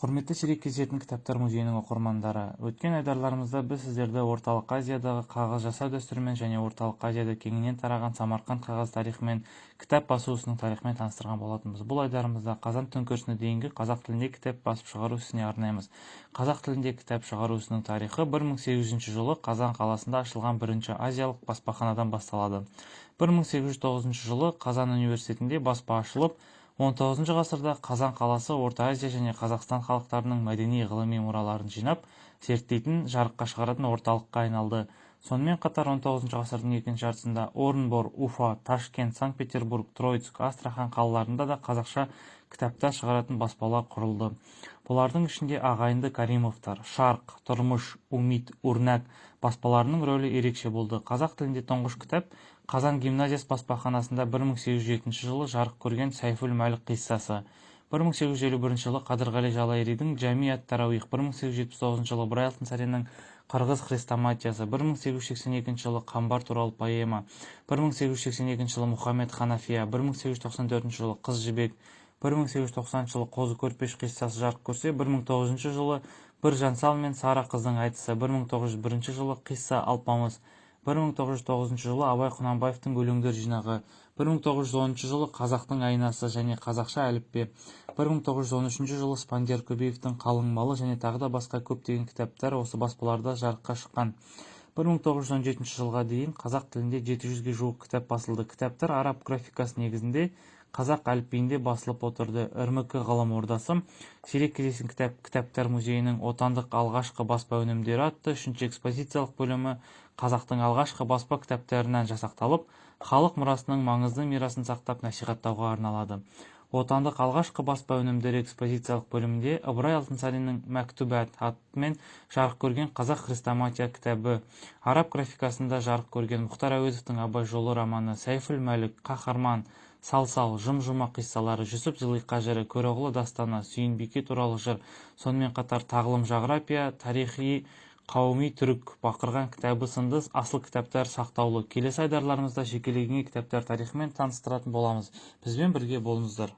Құрметті ширек кездесетін кітаптар музейінің оқырмандары, өткен айдарларымызда біз сіздерді Орталық Азиядағы қағаз жасау дәстүрімен және Орталық Азияда кеңінен тараған Самарқанд қағаз тарихымен, кітап басу ісінің тарихымен таныстырған болатынбыз. Бұл айдарымызда қазан төңкерісіне дейінгі қазақ тілінде кітап басып шығару ісіне арнаймыз. Қазақ тілінде кітап шығару ісінің тарихы 1800 жылы Қазан қаласында ашылған бірінші азиялық баспаханадан басталады. 1809 жылы Қазан университетінде баспа ашылып, 19 ғасырда Қазан қаласы Орта Азия және Қазақстан халықтарының мәдени-ғылыми мұраларын жинап, зерттейтін, жарыққа шығаратын орталыққа айналды. Сонымен қатар 19 ғасырдың екінші жартысында Орынбор, Уфа, Ташкент, Санкт-Петербург, Троицк, Астрахан қалаларында да қазақша кітаптар шығаратын баспалар құрылды. Бұлардың ішінде ағайынды Каримовтар, Шарқ, Тұрмыш, Умит, Урнак баспаларының рөлі ерекше болды. Қазақ тілінде тұңғыш кітап Қазан гимназиясы баспаханасында 1807 жылы жарық көрген Сайфул Мәлік қиссасы, 1851 жылы Қадырғали Жалайридің Жами ат-Тарауих, 1879 жылы Ыбырай Алтынсариннің Қырғыз хрестоматиясы, 1882 жылы Қамбар туралы поэма, 1882 жылы Мұхаммед Ханафия, 1894 жылы Қыз жібек, 1890 жылы Қозы көрпеш қиссасы жарық көрсе, 1900 жылы Бір жансал мен Сара қыздың айтысы, 1901 жылы Қисса Алпамыс, 1909 жылы Абай Құнанбаевтың өлеңдер жинағы, 1910 жылы Қазақтың айнасы және қазақша әліппе, 1913 жылы Спандияр Көбеевтің Қалың малы және тағы да басқа көптеген кітаптар осы баспаларда жарыққа шыққан. 1917 жылға дейін қазақ тілінде 700-ге жуық кітап басылды. Кітаптар араб графикасы негізінде қазақ әліпбиінде басылып отырды. РМК ғылым ордасы сирек кездесетін кітаптар музейінің отандық алғашқы баспа өнімдері атты 3-ші экспозициялық бөлімі қазақтың алғашқы баспа кітаптарынан жасақталып, халық мұрасының маңызды мирасын сақтап насихаттауға арналады. Отандық алғашқы баспа өнімдері экспозициялық бөлімінде Ыбырай Алтынсариннің Мәктубат атымен жарық көрген қазақ хрестоматия кітабы, араб графикасында жарық көрген Мұхтар Әуезовтің Абай жолы романы, Сайфул Мәлік, Қаһарман, Сал-сал, жым-жұмақ қиссалары, Жүсіп Зылиқа жыры, Көроғлы дастаны, Сүйінбике туралы жыр, сонымен қатар Тағлым жағрапия, тарихи қауми түрік бақырған кітабы сынды асыл кітаптар сақтаулы. Келесі айдарларымызда жекелеген кітаптар тарихымен таныстыратын боламыз. Бізбен бірге болыңыздар.